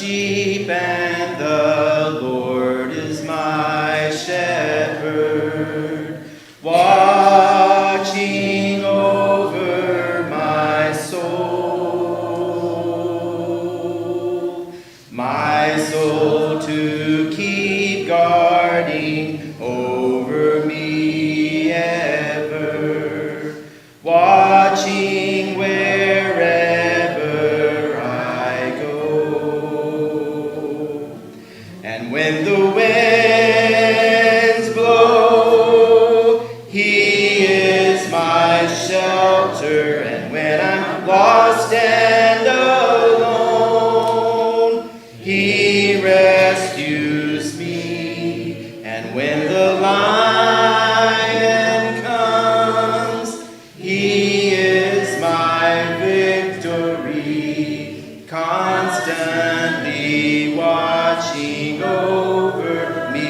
sheep, and the Lord is my shepherd, watching over my soul to keep guarding over me ever, watching wherever I go. And when the winds blow, he is my shelter, and when I'm lost and alone, he rescues me. And when the lion comes, he is my victory, constantly watching over me.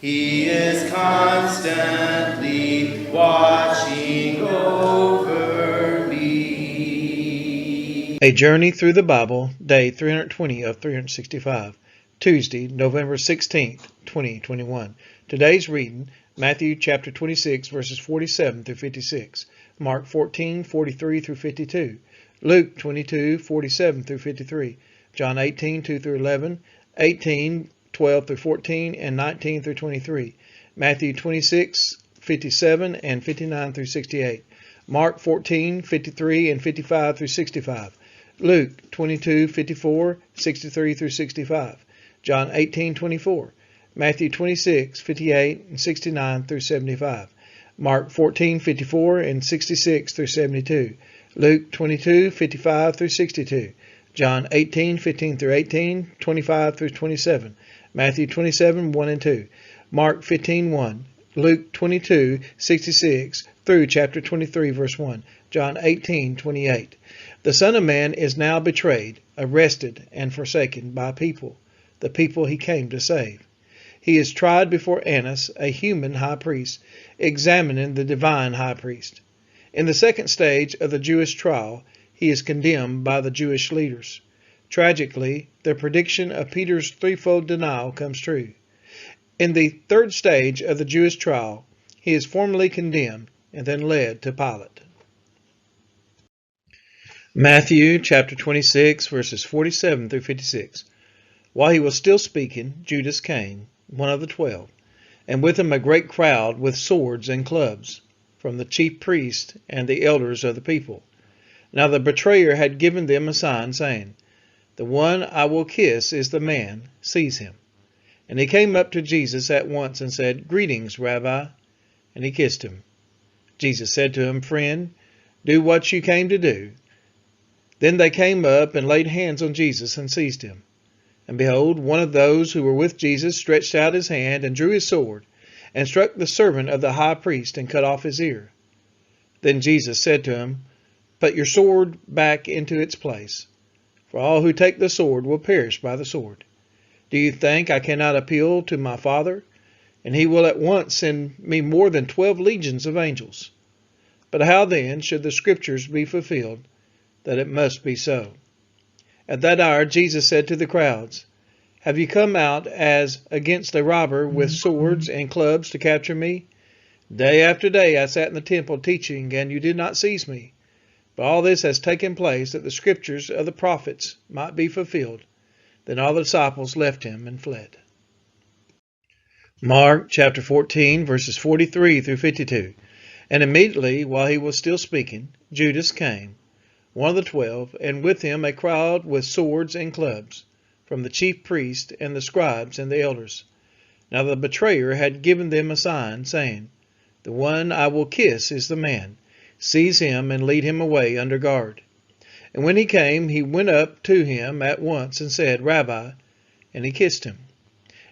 He is constantly watching over me. A Journey Through the Bible, Day 320 of 365, Tuesday, November 16th, 2021. Today's reading, Matthew chapter 26, verses 47 through 56, Mark 14, 43 through 52, Luke 22, 47 through 53, John 18, 2 through 11, 18, 12 through 14, and 19 through 23, Matthew 26, 57 and 59 through 68, Mark 14, 53 and 55 through 65, Luke 22, 54, 63 through 65, John 18, 24, Matthew 26, 58 and 69 through 75, Mark 14, 54 and 66 through 72, Luke 22, 55 through 62, John 18, 15 through 18, 25 through 27, Matthew 27, 1 and 2, Mark 15, 1, Luke 22, 66 through chapter 23, verse 1, John 18, 28. The Son of Man is now betrayed, arrested, and forsaken by people, the people he came to save. He is tried before Annas, a human high priest, examining the divine high priest. In the second stage of the Jewish trial, he is condemned by the Jewish leaders. Tragically, the prediction of Peter's threefold denial comes true. In the third stage of the Jewish trial, he is formally condemned and then led to Pilate. Matthew chapter 26, verses 47 through 56. While he was still speaking, Judas came, one of the 12, and with him a great crowd with swords and clubs, from the chief priests and the elders of the people. Now the betrayer had given them a sign, saying, "The one I will kiss is the man, seize him." And he came up to Jesus at once and said, "Greetings, Rabbi." And he kissed him. Jesus said to him, "Friend, do what you came to do." Then they came up and laid hands on Jesus and seized him. And behold, one of those who were with Jesus stretched out his hand and drew his sword, and struck the servant of the high priest and cut off his ear. Then Jesus said to him, "Put your sword back into its place, for all who take the sword will perish by the sword. Do you think I cannot appeal to my Father, and he will at once send me more than 12 legions of angels? But how then should the Scriptures be fulfilled, that it must be so?" At that hour Jesus said to the crowds, "Have you come out as against a robber with swords and clubs to capture me? Day after day I sat in the temple teaching, and you did not seize me. But all this has taken place that the Scriptures of the prophets might be fulfilled." Then all the disciples left him and fled. Mark chapter 14, verses 43 through 52. And immediately, while he was still speaking, Judas came, one of the 12, and with him a crowd with swords and clubs, from the chief priests and the scribes and the elders. Now the betrayer had given them a sign, saying, "The one I will kiss is the man. Seize him and lead him away under guard." And when he came, he went up to him at once and said, "Rabbi," and he kissed him.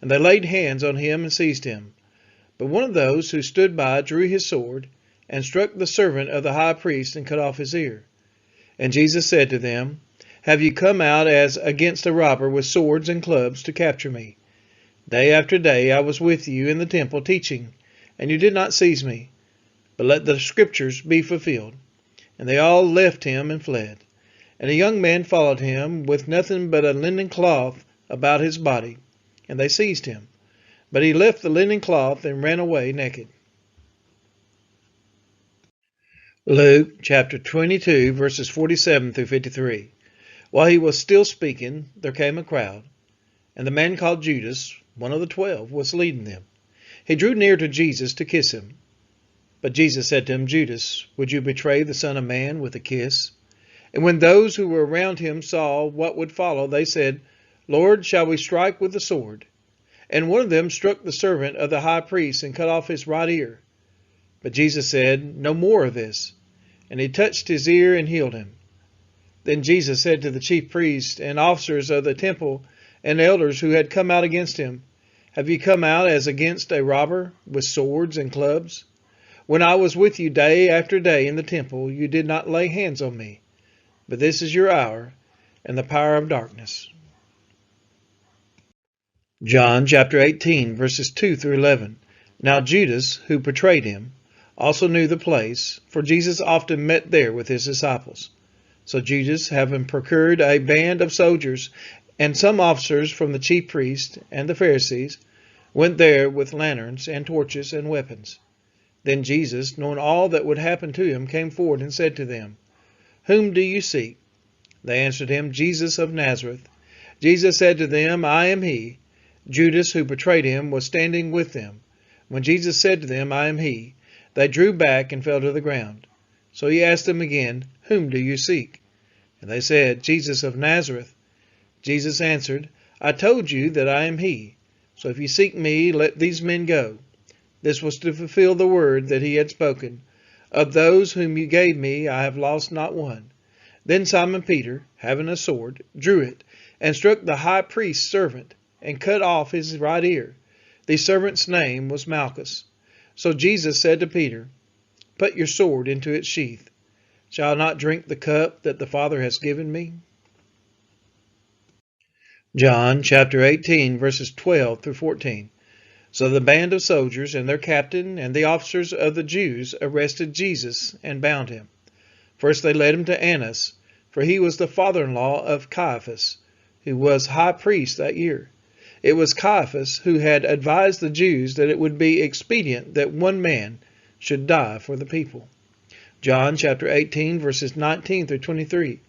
And they laid hands on him and seized him. But one of those who stood by drew his sword, and struck the servant of the high priest and cut off his ear. And Jesus said to them, "Have you come out as against a robber with swords and clubs to capture me? Day after day I was with you in the temple teaching, and you did not seize me. But let the Scriptures be fulfilled." And they all left him and fled. And a young man followed him with nothing but a linen cloth about his body, and they seized him. But he left the linen cloth and ran away naked. Luke chapter 22, verses 47 through 53. While he was still speaking, there came a crowd, and the man called Judas, one of the 12, was leading them. He drew near to Jesus to kiss him. But Jesus said to him, Judas, would you betray the Son of Man with a kiss? And when those who were around him saw what would follow, they said, Lord, shall we strike with the sword? And one of them struck the servant of the high priest and cut off his right ear. But Jesus said, no more of this. And he touched his ear and healed him. Then Jesus said to the chief priests and officers of the temple and elders who had come out against him, have you come out as against a robber with swords and clubs? When I was with you day after day in the temple, you did not lay hands on me. But this is your hour and the power of darkness. John chapter 18, verses 2 through 11. Now Judas, who betrayed him, also knew the place, for Jesus often met there with his disciples. So Judas, having procured a band of soldiers and some officers from the chief priests and the Pharisees, went there with lanterns and torches and weapons. Then Jesus, knowing all that would happen to him, came forward and said to them, Whom do you seek? They answered him, Jesus of Nazareth. Jesus said to them, I am he. Judas, who betrayed him, was standing with them. When Jesus said to them, I am he, they drew back and fell to the ground. So he asked them again, Whom do you seek? And they said, Jesus of Nazareth. Jesus answered, I told you that I am he. So if you seek me, let these men go. This was to fulfill the word that he had spoken. Of those whom you gave me, I have lost not one. Then Simon Peter, having a sword, drew it, and struck the high priest's servant, and cut off his right ear. The servant's name was Malchus. So Jesus said to Peter, Put your sword into its sheath. Shall I not drink the cup that the Father has given me? John chapter 18, verses 12 through 14. So the band of soldiers and their captain and the officers of the Jews arrested Jesus and bound him. First they led him to Annas, for he was the father-in-law of Caiaphas, who was high priest that year. It was Caiaphas who had advised the Jews that it would be expedient that one man should die for the people. John chapter 18, verses 19 through 23.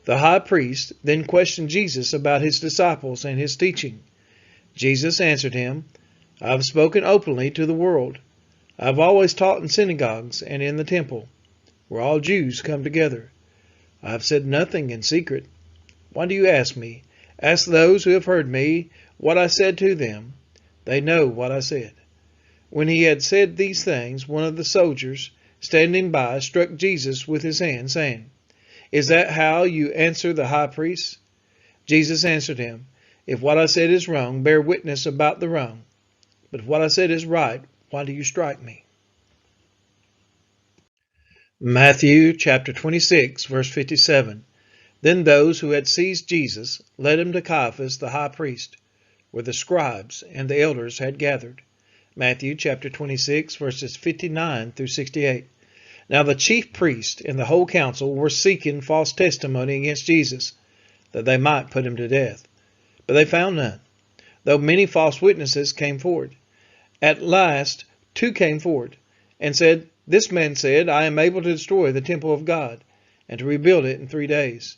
The high priest then questioned Jesus about his disciples and his teaching. Jesus answered him, I have spoken openly to the world. I have always taught in synagogues and in the temple, where all Jews come together. I have said nothing in secret. Why do you ask me? Ask those who have heard me what I said to them. They know what I said. When he had said these things, one of the soldiers, standing by, struck Jesus with his hand, saying, Is that how you answer the high priest? Jesus answered him, If what I said is wrong, bear witness about the wrong. But if what I said is right, why do you strike me? Matthew chapter 26, verse 57. Then those who had seized Jesus led him to Caiaphas the high priest, where the scribes and the elders had gathered. Matthew chapter 26, verses 59 through 68. Now the chief priest and the whole council were seeking false testimony against Jesus, that they might put him to death. But they found none, though many false witnesses came forward. At last 2 came forward, and said, This man said, I am able to destroy the temple of God, and to rebuild it in 3 days.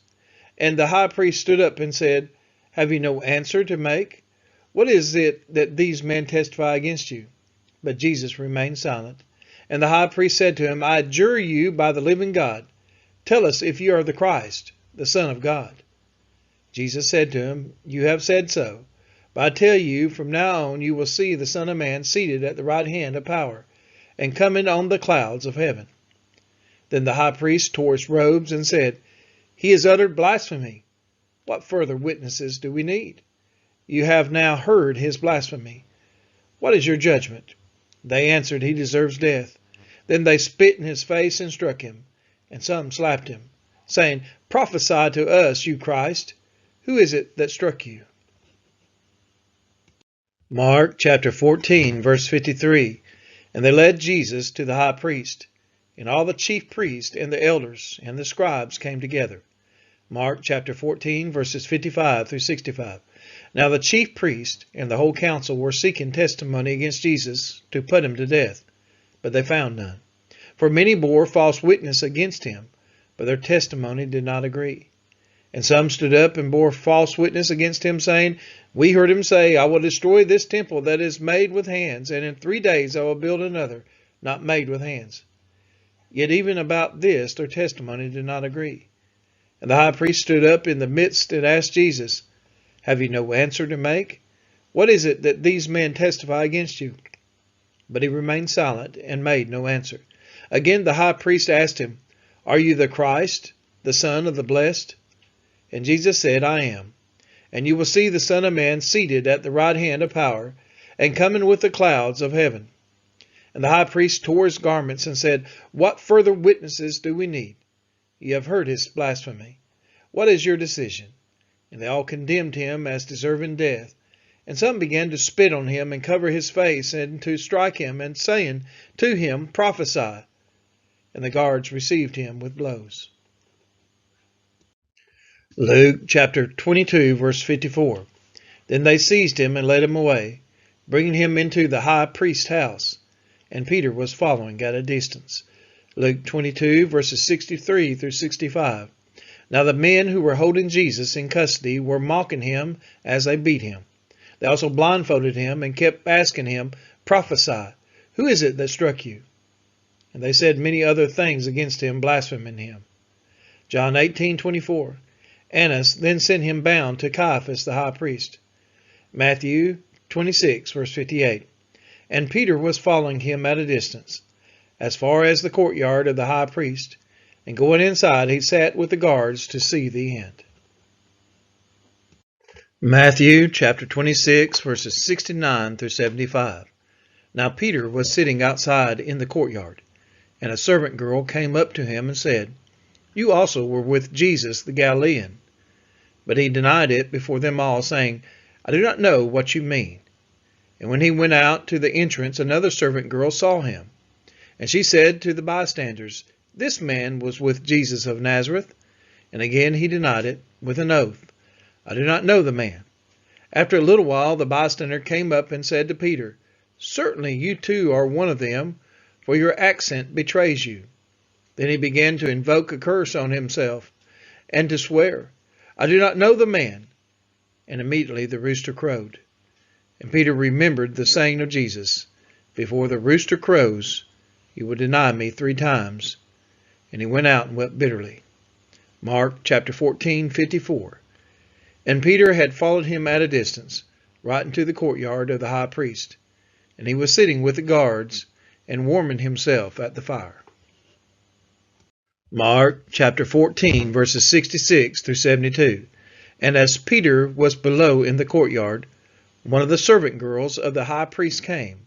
And the high priest stood up and said, Have you no answer to make? What is it that these men testify against you? But Jesus remained silent. And the high priest said to him, I adjure you by the living God, tell us if you are the Christ, the Son of God. Jesus said to him, You have said so. But I tell you, from now on you will see the Son of Man seated at the right hand of power, and coming on the clouds of heaven. Then the high priest tore his robes and said, He has uttered blasphemy. What further witnesses do we need? You have now heard his blasphemy. What is your judgment? They answered, He deserves death. Then they spit in his face and struck him, and some slapped him, saying, Prophesy to us, you Christ. Who is it that struck you? Mark chapter 14, verse 53. And they led Jesus to the high priest, and all the chief priests and the elders and the scribes came together. Mark chapter 14, verses 55 through 65. Now the chief priest and the whole council were seeking testimony against Jesus to put him to death, but they found none. For many bore false witness against him, but their testimony did not agree. And some stood up and bore false witness against him, saying, We heard him say, I will destroy this temple that is made with hands, and in 3 days I will build another, not made with hands. Yet even about this their testimony did not agree. And the high priest stood up in the midst and asked Jesus, Have you no answer to make? What is it that these men testify against you? But he remained silent and made no answer. Again the high priest asked him, Are you the Christ, the Son of the Blessed? And Jesus said, I am. And you will see the Son of Man seated at the right hand of power, and coming with the clouds of heaven. And the high priest tore his garments and said, What further witnesses do we need? You have heard his blasphemy. What is your decision? And they all condemned him as deserving death. And some began to spit on him and cover his face and to strike him, and saying to him, Prophesy. And the guards received him with blows. Luke chapter 22, verse 54. Then they seized him and led him away, bringing him into the high priest's house. And Peter was following at a distance. Luke 22, verses 63 through 65. Now the men who were holding Jesus in custody were mocking him as they beat him. They also blindfolded him and kept asking him, Prophesy, who is it that struck you? And they said many other things against him, blaspheming him. John 18:24. Annas then sent him bound to Caiaphas the high priest. Matthew 26, verse 58. And Peter was following him at a distance, as far as the courtyard of the high priest, and going inside he sat with the guards to see the end. Matthew chapter 26, verses 69 through 75. Now Peter was sitting outside in the courtyard, and a servant girl came up to him and said, You also were with Jesus the Galilean. But he denied it before them all, saying, I do not know what you mean. And when he went out to the entrance, another servant girl saw him. And she said to the bystanders, This man was with Jesus of Nazareth. And again he denied it with an oath, I do not know the man. After a little while the bystander came up and said to Peter, Certainly you too are one of them, for your accent betrays you. Then he began to invoke a curse on himself, and to swear, I do not know the man. And immediately the rooster crowed. And Peter remembered the saying of Jesus, Before the rooster crows, you will deny me 3 times. And he went out and wept bitterly. Mark chapter 14:54. And Peter had followed him at a distance, right into the courtyard of the high priest. And he was sitting with the guards and warming himself at the fire. Mark chapter 14, verses 66 through 72. And as Peter was below in the courtyard, one of the servant girls of the high priest came.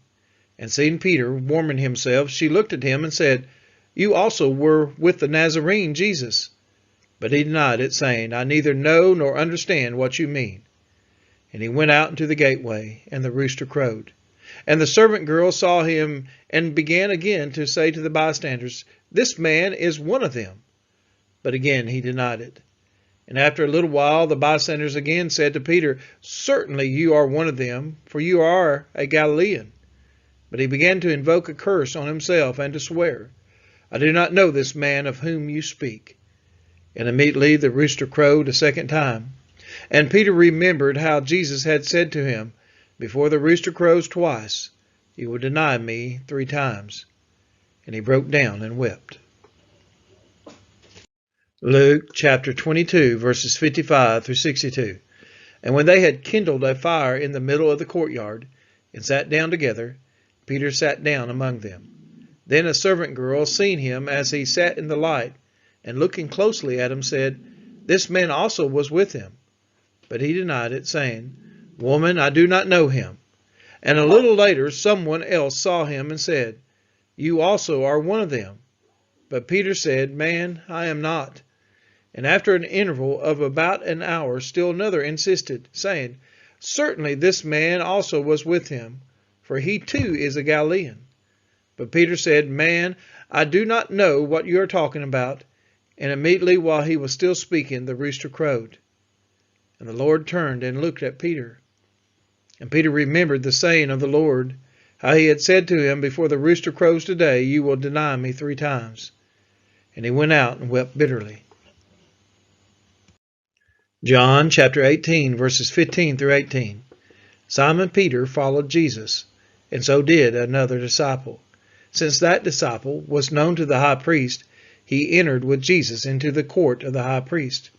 And seeing Peter warming himself, she looked at him and said, You also were with the Nazarene Jesus. But he denied it, saying, I neither know nor understand what you mean. And he went out into the gateway, and the rooster crowed. And the servant girl saw him, and began again to say to the bystanders, This man is one of them. But again he denied it. And after a little while the bystanders again said to Peter, Certainly you are one of them, for you are a Galilean. But he began to invoke a curse on himself, and to swear, I do not know this man of whom you speak. And immediately the rooster crowed a second time. And Peter remembered how Jesus had said to him, Before the rooster crows twice, you will deny me 3 times. And he broke down and wept. Luke chapter 22, verses 55 through 62. And when they had kindled a fire in the middle of the courtyard, and sat down together, Peter sat down among them. Then a servant girl, seeing him as he sat in the light, and looking closely at him, said, This man also was with him. But he denied it, saying, Woman, I do not know him. And a little later someone else saw him and said, You also are one of them. But Peter said, Man, I am not. And after an interval of about an hour, still another insisted, saying, Certainly this man also was with him, for he too is a Galilean. But Peter said, Man, I do not know what you are talking about. And immediately while he was still speaking, the rooster crowed. And the Lord turned and looked at Peter. And Peter remembered the saying of the Lord, how he had said to him, before the rooster crows today, you will deny me 3 times. And he went out and wept bitterly. John chapter 18, verses 15 through 18. Simon Peter followed Jesus, and so did another disciple. Since that disciple was known to the high priest, he entered with Jesus into the court of the high priest.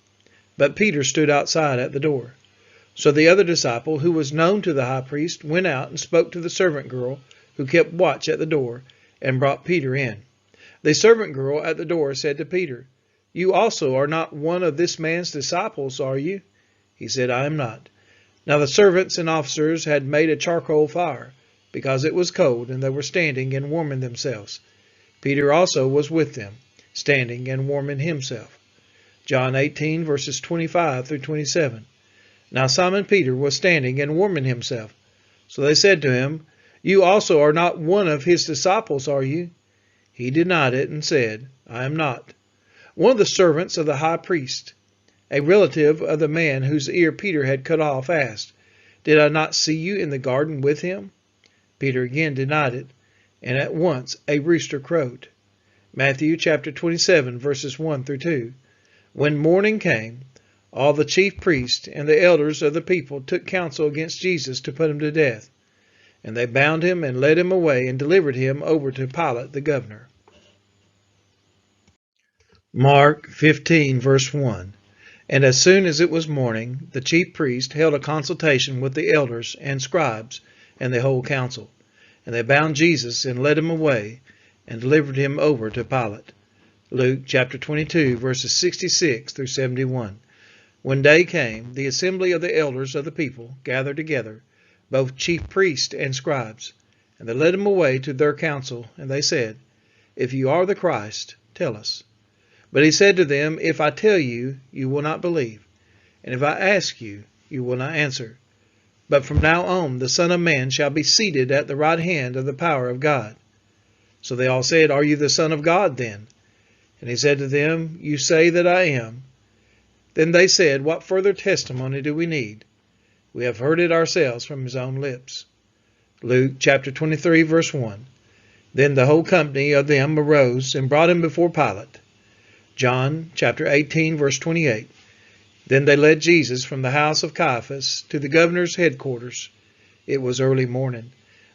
But Peter stood outside at the door. So the other disciple, who was known to the high priest, went out and spoke to the servant girl who kept watch at the door, and brought Peter in. The servant girl at the door said to Peter, you also are not one of this man's disciples, are you? He said, I am not. Now the servants and officers had made a charcoal fire, because it was cold, and they were standing and warming themselves. Peter also was with them, standing and warming himself. John 18, verses 25 through 27. Now Simon Peter was standing and warming himself. So they said to him, you also are not one of his disciples, are you? He denied it and said, I am not. One of the servants of the high priest, a relative of the man whose ear Peter had cut off, asked, did I not see you in the garden with him? Peter again denied it, and at once a rooster crowed. Matthew chapter 27, verses 1 through 2. When morning came, all the chief priests and the elders of the people took counsel against Jesus to put him to death. And they bound him and led him away and delivered him over to Pilate the governor. Mark 15, verse 1. And as soon as it was morning, the chief priest held a consultation with the elders and scribes and the whole council. And they bound Jesus and led him away and delivered him over to Pilate. Luke chapter 22, verses 66 through 71. When day came, the assembly of the elders of the people gathered together, both chief priests and scribes. And they led him away to their council, and they said, if you are the Christ, tell us. But he said to them, if I tell you, you will not believe, and if I ask you, you will not answer. But from now on the Son of Man shall be seated at the right hand of the power of God. So they all said, are you the Son of God then? And he said to them, you say that I am. Then they said, what further testimony do we need? We have heard it ourselves from his own lips. Luke chapter 23, verse 1. Then the whole company of them arose and brought him before Pilate. John chapter 18, verse 28. Then they led Jesus from the house of Caiaphas to the governor's headquarters. It was early morning.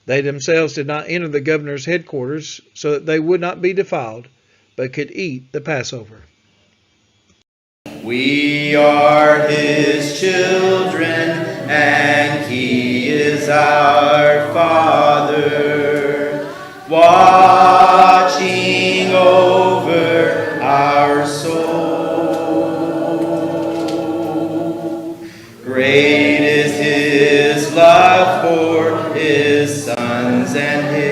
They themselves did not enter the governor's headquarters, so that they would not be defiled, but could eat the Passover. We are his children, and he is our Father, watching over our soul. Great is his love for his sons and his